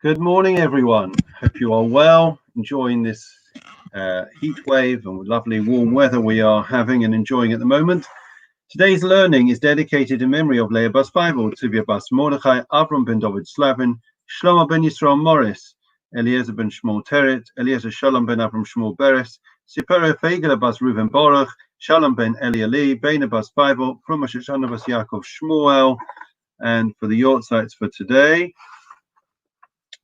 Good morning, everyone. Hope you are well, enjoying this heat wave and lovely warm weather we are having and enjoying at the moment. Today's learning is dedicated in memory of Leah Bas Bible, Tzivia Bas Mordechai, Avram ben David Slavin, Shlomo ben Yisrael Morris, Eliezer ben Shmuel Teret, Eliezer Shalom ben Avram Shmuel Beres, Sipero Feigele Bas Reuven Baruch, Shalom ben Eli Ali, Bena Bas Bible, Pruma Shoshana Bas Yaakov Shmuel, and for the Yortzites for today,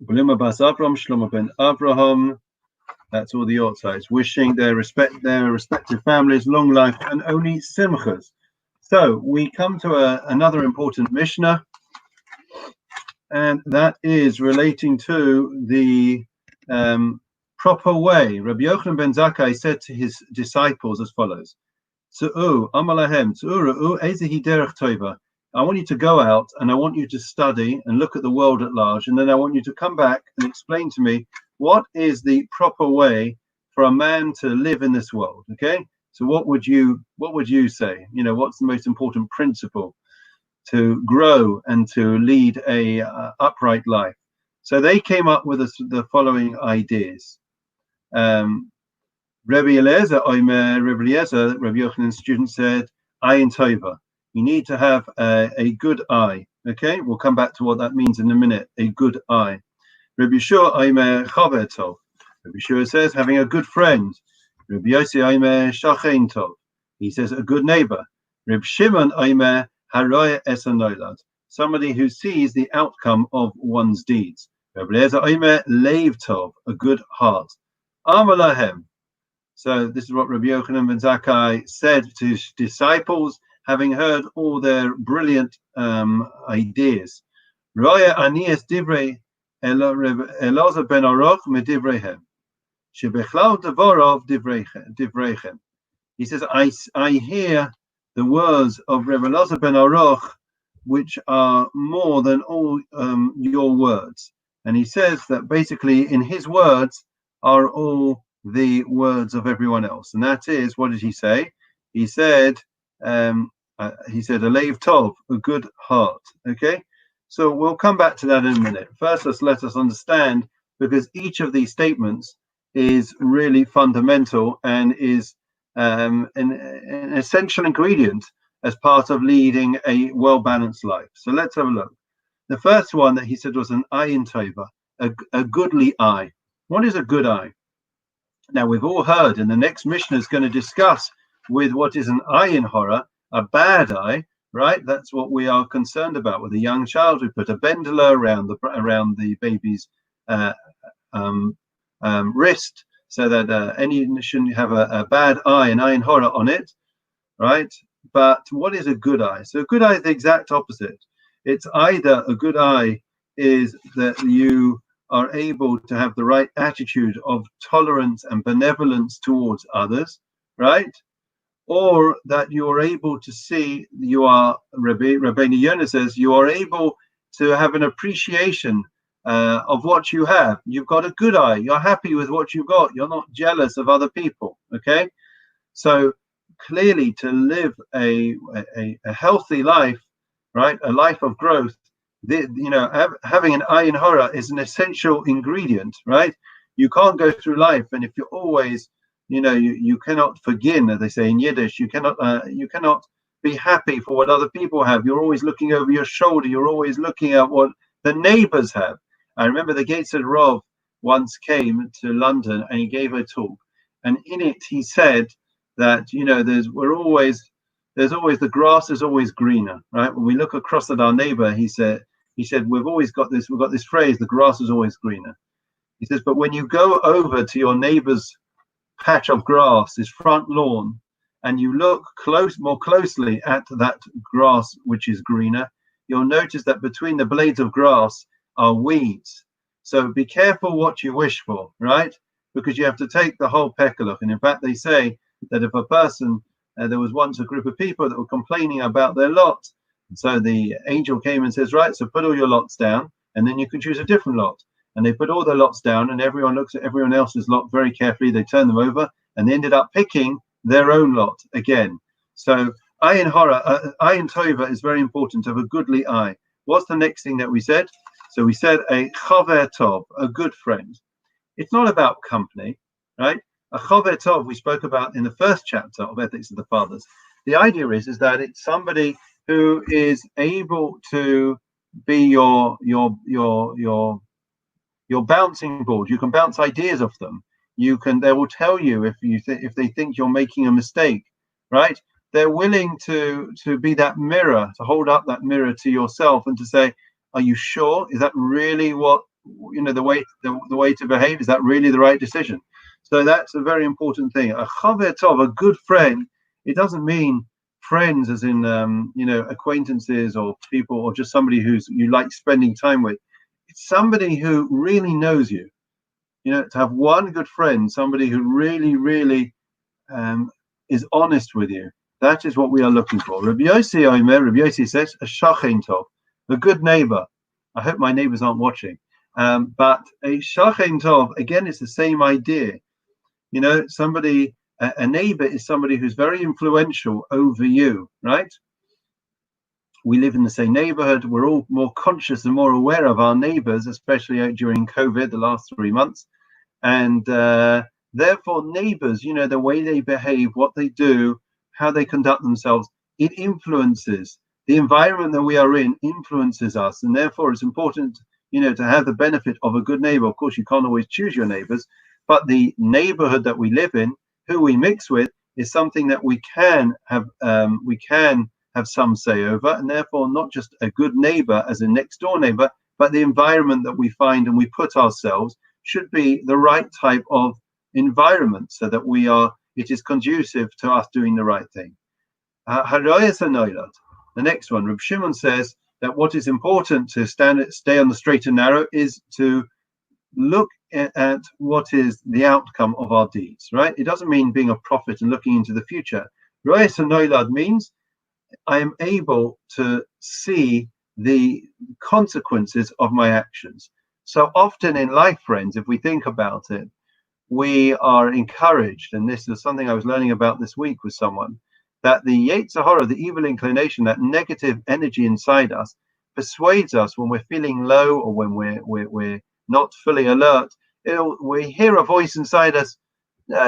Bluma Bas Avram, Shlomo ben Avraham. That's all the Yortzites wishing their respective families long life and only simchas. So we come to another important Mishnah, and that is relating to the proper way. Rabbi Yochanan ben Zakkai said to his disciples as follows: "Tzu'u amalahem tzu'u ezehi derech tova." I want you to go out and I want you to study and look at the world at large, and then I want you to come back and explain to me what is the proper way for a man to live in this world. Okay, so what would you say? What's the most important principle to grow and to lead a upright life? So they came up with the following ideas. Rabbi Eliezer, Rabbi Yochanan's student, said, "Ayin tova." You need to have a good eye. Okay, we'll come back to what that means in a minute. A good eye. Rabbi Yeshua Aimer Chaver Tov. Rabbi Yeshua says having a good friend. Rabbi Yossi Aimer Shachein Tov. He says a good neighbor. Rabbi Shimon Aimer Haroya Esanoilad. Somebody who sees the outcome of one's deeds. Rabbi Eliezer Aimer Leiv Tov. A good heart. Amalahem. So this is what Rabbi Yochanan ben Zakkai said to his disciples, having heard all their brilliant ideas. Roya anias divrei Elazar ben Aroch medivreihem. Shebechlal devorov divreichem. He says, I hear the words of Rebbe Elazar ben Aroch, which are more than all your words. And he says that basically in his words are all the words of everyone else. And that is, what did he say? He said, a leiv tov, a good heart. Okay, so we'll come back to that in a minute. First, let us understand, because each of these statements is really fundamental and is an essential ingredient as part of leading a well-balanced life. So let's have a look. The first one that he said was an ayin tova, a goodly eye. What is a good eye? Now, we've all heard, and the next Mishnah is going to discuss with what is an ayin hora, a bad eye, right? That's what we are concerned about with a young child. We put a bendela around the baby's wrist, so that any shouldn't have a bad eye, an ayin hora on it, right? But what is a good eye? So a good eye is the exact opposite. It's either a good eye is that you are able to have the right attitude of tolerance and benevolence towards others, right? Or that you are able to see, Rabbeinu Yonah says, you are able to have an appreciation of what you have. You've got a good eye. You're happy with what you've got. You're not jealous of other people, okay? So clearly, to live a healthy life, right, a life of growth, having an ayin hora is an essential ingredient, right? You can't go through life, and if you're always, you cannot forgin, as they say in Yiddish. You cannot be happy for what other people have. You're always looking over your shoulder. You're always looking at what the neighbors have. I remember the Gateshead Rav once came to London and he gave a talk, and in it he said that there's always the grass is always greener, right? When we look across at our neighbor, he said we've got this phrase, the grass is always greener. He says, but when you go over to your neighbor's patch of grass, his front lawn, and you look more closely at that grass which is greener, you'll notice that between the blades of grass are weeds. So be careful what you wish for, right? Because you have to take the whole pekaluk. And in fact, they say that if a person, there was once a group of people that were complaining about their lot. So the angel came and says, right, so put all your lots down, and then you can choose a different lot. And they put all their lots down, and everyone looks at everyone else's lot very carefully. They turn them over, and they ended up picking their own lot again. So ayin hora, ayin tova is very important, to have a goodly eye. What's the next thing that we said? So we said a chaver tov, a good friend. It's not about company, right? A chaver tov we spoke about in the first chapter of Ethics of the Fathers. The idea is that it's somebody who is able to be your bouncing board. You can bounce ideas off them. They will tell you if they think you're making a mistake, right? They're willing to be that mirror, to hold up that mirror to yourself and to say, are you sure? Is that really what the way to behave? Is that really the right decision? So that's a very important thing. A chaver tov, a good friend, it doesn't mean friends as in acquaintances or people or just somebody who's you like spending time with. It's somebody who really knows you. To have one good friend, somebody who really, really is honest with you. That is what we are looking for. Rabbi Yossi says, a shachen tov, a good neighbor. I hope my neighbors aren't watching. But a shachen tov, again, it's the same idea. Somebody, a neighbor is somebody who's very influential over you, right? We live in the same neighborhood. We're all more conscious and more aware of our neighbors, especially during COVID, the last 3 months. And therefore, neighbors, the way they behave, what they do, how they conduct themselves, it influences the environment that we are in, influences us. And therefore, it's important, to have the benefit of a good neighbor. Of course, you can't always choose your neighbors, but the neighborhood that we live in, who we mix with, is something that we can have some say over, and therefore not just a good neighbor as a next door neighbor, but the environment that we find and we put ourselves should be the right type of environment so that it is conducive to us doing the right thing. The next one, Reb Shimon says that what is important to stay on the straight and narrow is to look at what is the outcome of our deeds, right? It doesn't mean being a prophet and looking into the future. Royas Noilad means I am able to see the consequences of my actions. So often in life, friends, if we think about it, we are encouraged, and this is something I was learning about this week with someone, that the Yetzer Hara, the evil inclination, that negative energy inside us, persuades us when we're feeling low or when we're not fully alert. We hear a voice inside us,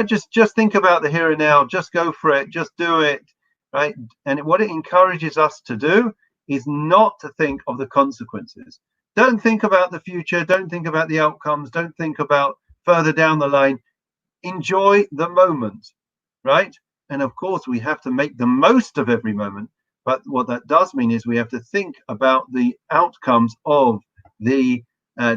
just think about the here and now, just go for it, just do it. Right? And what it encourages us to do is not to think of the consequences. Don't think about the future. Don't think about the outcomes. Don't think about further down the line. Enjoy the moment, right? And of course, we have to make the most of every moment. But what that does mean is we have to think about the outcomes of the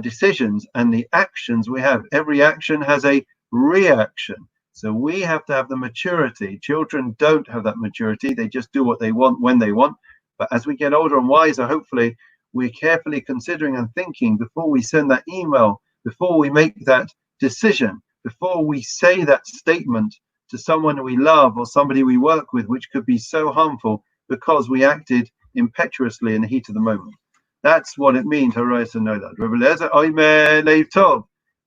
decisions and the actions we have. Every action has a reaction. So we have to have the maturity. Children don't have that maturity. They just do what they want when they want. But as we get older and wiser, hopefully, we're carefully considering and thinking before we send that email, before we make that decision, before we say that statement to someone we love or somebody we work with, which could be so harmful because we acted impetuously in the heat of the moment. That's what it means, Harayas and know that.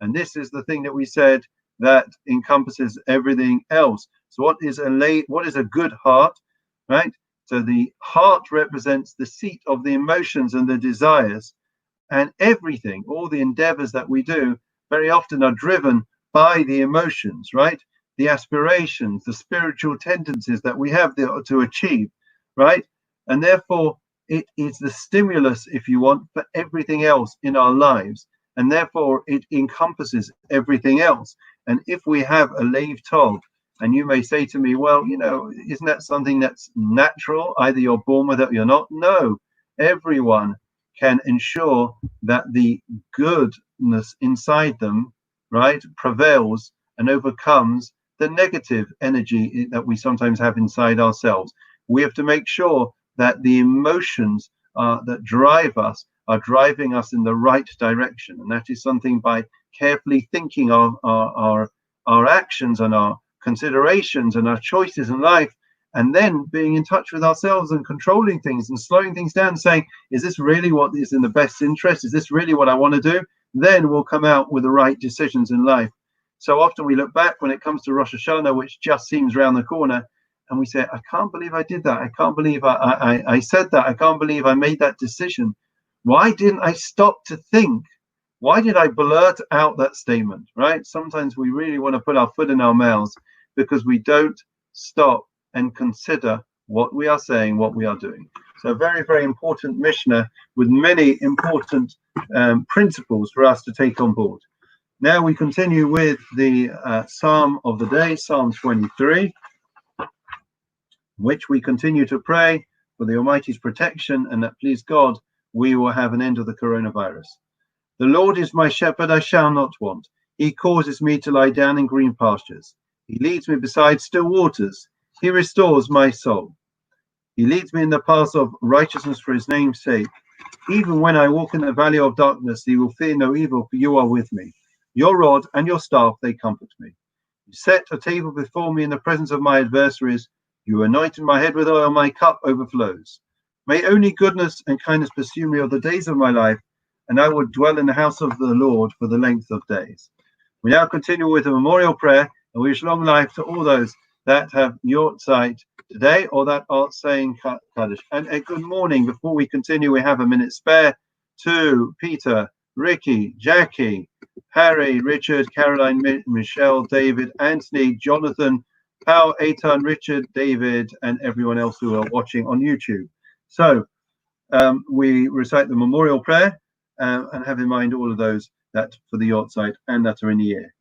And this is the thing that we said that encompasses everything else. So what is a good heart, right? So the heart represents the seat of the emotions and the desires, and everything, all the endeavors that we do very often are driven by the emotions, right? The aspirations, the spiritual tendencies that we have to achieve, right? And therefore it is the stimulus, if you want, for everything else in our lives. And therefore it encompasses everything else. And if we have a Leiv Tov, and you may say to me, well, isn't that something that's natural? Either you're born with it or you're not. No, everyone can ensure that the goodness inside them, right, prevails and overcomes the negative energy that we sometimes have inside ourselves. We have to make sure that the emotions that drive us are driving us in the right direction. And that is something by carefully thinking of our actions and our considerations and our choices in life, and then being in touch with ourselves and controlling things and slowing things down, saying, is this really what is in the best interest? Is this really what I want to do? Then we'll come out with the right decisions in life. So often we look back when it comes to Rosh Hashanah, which just seems around the corner, and we say, I can't believe I did that. I can't believe I said that. I can't believe I made that decision. Why didn't I stop to think? Why did I blurt out that statement, right? Sometimes we really want to put our foot in our mouths because we don't stop and consider what we are saying, what we are doing. So, very, very important Mishnah with many important principles for us to take on board. Now we continue with the Psalm of the day, Psalm 23, which we continue to pray for the Almighty's protection and that, please God, we will have an end of the coronavirus. The Lord is my shepherd, I shall not want. He causes me to lie down in green pastures. He leads me beside still waters. He restores my soul. He leads me in the paths of righteousness for his name's sake. Even when I walk in the valley of darkness, he will fear no evil, for you are with me. Your rod and your staff, they comfort me. You set a table before me in the presence of my adversaries. You anointed my head with oil, my cup overflows. May only goodness and kindness pursue me all the days of my life, and I will dwell in the house of the Lord for the length of days. We now continue with a memorial prayer, and we wish long life to all those that have Yortzeit today or that are saying Kaddish. And a good morning. Before we continue, we have a minute spare to Peter, Ricky, Jackie, Harry, Richard, Caroline, Michelle, David, Anthony, Jonathan, Paul, Eitan, Richard, David, and everyone else who are watching on YouTube. So we recite the memorial prayer and have in mind all of those that for the Yortzeit and that are in the year.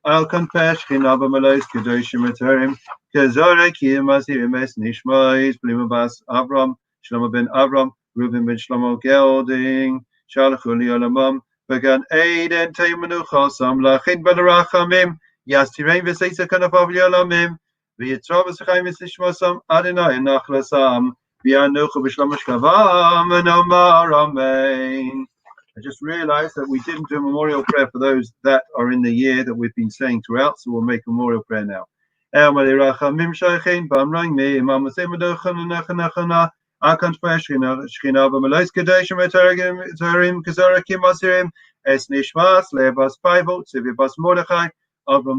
Al confess Kinaba Malos Kedoshim Eterim Kazorek Yemazir Mes Nishmais Blimabas Avram Shlomo ben Avram Reuben ben Shlomo Gelding Shalachuli Olamam Began Aiden Taimanu Chosam Lachin Balarachamim Yastirein Veseisa Kanafav Yolamim Vietrovas Chaim Nishmosam Adonai Nachlasam Vianucha Bishlomosh Kavam and Omar Amen. I just realized that we didn't do a memorial prayer for those that are in the year that we've been saying throughout, so we'll make a memorial prayer now. Avram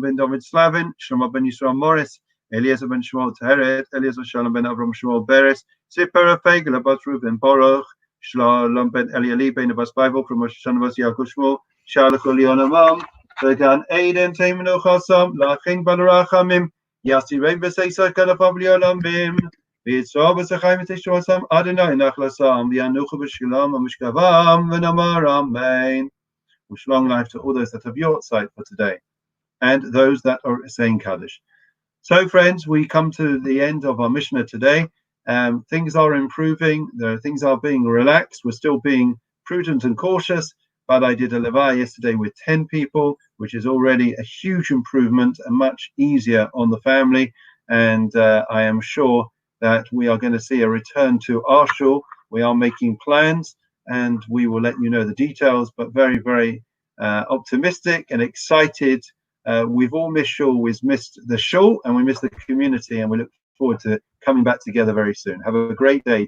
ben David Slavin, Shlomo ben Yisrael Morris, Eliezer ben Shmuel Teheret, Eliezer Shalom ben Avram Shmuel Beres, Sipera Fegel Bat Ruben Baruch, Shalom ben Elieli ben Abbas Bible from Rosh Hashanah Bas Yaakov Shmuel, Shalach Olionamam, Vegan Aiden Taimenu Chasam, Lachin Balarachamim, Yasi Rein Beseisa Kalapav Liolamim, Vitzor Besechaim Tishwasam, Adonai Nachlasam, Vianucha B'Shilam, Amishkavam, Venamar Amen. Wish long life to all those that have Yortzeit for today and those that are saying Kaddish. So, friends, we come to the end of our Mishnah today. Things are improving. Things are being relaxed. We're still being prudent and cautious, but I did a levaya yesterday with 10 people, which is already a huge improvement and much easier on the family. And I am sure that we are going to see a return to our shul. We are making plans, and we will let you know the details, but very, very optimistic and excited. We've all missed shul, we've missed the shul, and we miss the community, and we look forward to coming back together very soon. Have a great day.